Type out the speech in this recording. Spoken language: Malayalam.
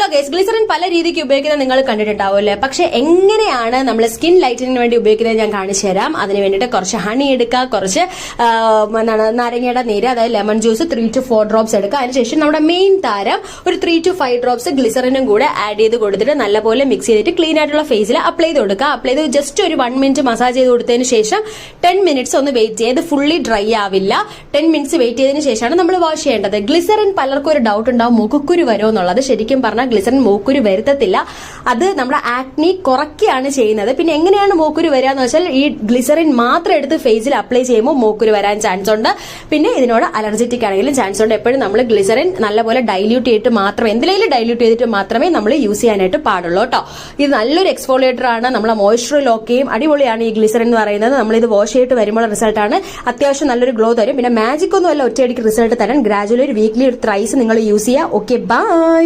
ഹലോ ഗൈസ്, ഗ്ലിസറിൻ പല രീതിക്ക് ഉപയോഗിക്കുന്നത് നിങ്ങൾ കണ്ടിട്ടുണ്ടാവുമല്ലേ? പക്ഷെ എങ്ങനെയാണ് നമ്മൾ സ്കിൻ ലൈറ്റനിങ്ങിന് വേണ്ടി ഉപയോഗിക്കുന്നത് ഞാൻ കാണിച്ചു തരാം. അതിന് വേണ്ടിയിട്ട് കുറച്ച് ഹണി എടുക്കുക, കുറച്ച് നാരങ്ങയുടെ നീര്, അതായത് ലെമൺ ജ്യൂസ് 3 to 4 ഡ്രോപ്സ് എടുക്കുക. അതിനുശേഷം നമ്മുടെ മെയിൻ താരം ഒരു 3 to 5 ഡ്രോപ്സ് ഗ്ലിസറിനും കൂടെ ആഡ് ചെയ്ത് കൊടുത്തിട്ട് നല്ലപോലെ മിക്സ് ചെയ്തിട്ട് ക്ലീൻ ആയിട്ടുള്ള ഫേസിൽ അപ്ലൈ ചെയ്ത് കൊടുക്കുക. അപ്ലൈ ചെയ്ത് ജസ്റ്റ് ഒരു 1 മിനിറ്റ് മസാജ് ചെയ്ത് കൊടുത്തതിന് ശേഷം 10 മിനിറ്റ്സ് ഒന്ന് വെയിറ്റ് ചെയ്ത് ഫുള്ളി ഡ്രൈ ആവില്ല. 10 മിനിറ്റ്സ് വെയിറ്റ് ചെയ്തതിന് ശേഷമാണ് നമ്മൾ വാഷ് ചെയ്യേണ്ടത്. ഗ്ലിസറിൻ പലർക്കും ഒരു ഡൗട്ട് ഉണ്ടാവും, മൂക്കുക്കുരു വരുമോ എന്നുള്ളത്. ശരിക്കും പറഞ്ഞാൽ ഗ്ലിസറിൻ മൂക്കുരു വരുത്തത്തില്ല. അത് നമ്മുടെ ആക്നി കുറയ്ക്കുകയാണ് ചെയ്യുന്നത്. പിന്നെ എങ്ങനെയാണ് മൂക്കുരു വരിക എന്ന് വെച്ചാൽ ഈ ഗ്ലിസറിൻ മാത്രം എടുത്ത് ഫേസിൽ അപ്ലൈ ചെയ്യുമ്പോൾ മൂക്കുരു വരാൻ ചാൻസ് ഉണ്ട്. പിന്നെ ഇതിനോട് അലർജറ്റിക് ആണെങ്കിലും ചാൻസ് ഉണ്ട്. എപ്പോഴും നമ്മൾ ഗ്ലിസറിൻ നല്ലപോലെ ഡൈല്യൂട്ട് ചെയ്തിട്ട് മാത്രമേ, എന്തിലേലും ഡൈല്യൂട്ട് ചെയ്തിട്ട് മാത്രമേ നമ്മൾ യൂസ് ചെയ്യാനായിട്ട് പാടുള്ളൂ കേട്ടോ. ഇത് നല്ലൊരു എക്സ്ഫോളിയേറ്റർ ആണ്, നമ്മളെ മോയ്സ്ചർ ലോക്ക് ചെയ്യും. അടിപൊളിയാണ് ഈ ഗ്ലിസറിൻ എന്ന് പറയുന്നത്. നമ്മൾ ഇത് വാഷ് ചെയ്തിട്ട് വരുമ്പോൾ റിസൾട്ടാണ്. അത്യാവശ്യം നല്ലൊരു ഗ്ലോ തരും. പിന്നെ മാജിക് ഒന്നും അല്ല ഒറ്റയടിക്ക് റിസൾട്ട് തരാൻ. ഗ്രാജുവലി ഒരു വീക്ക്ലി ഒരു ത്രൈസ് നിങ്ങൾ യൂസ് ചെയ്യുക. Okay, by.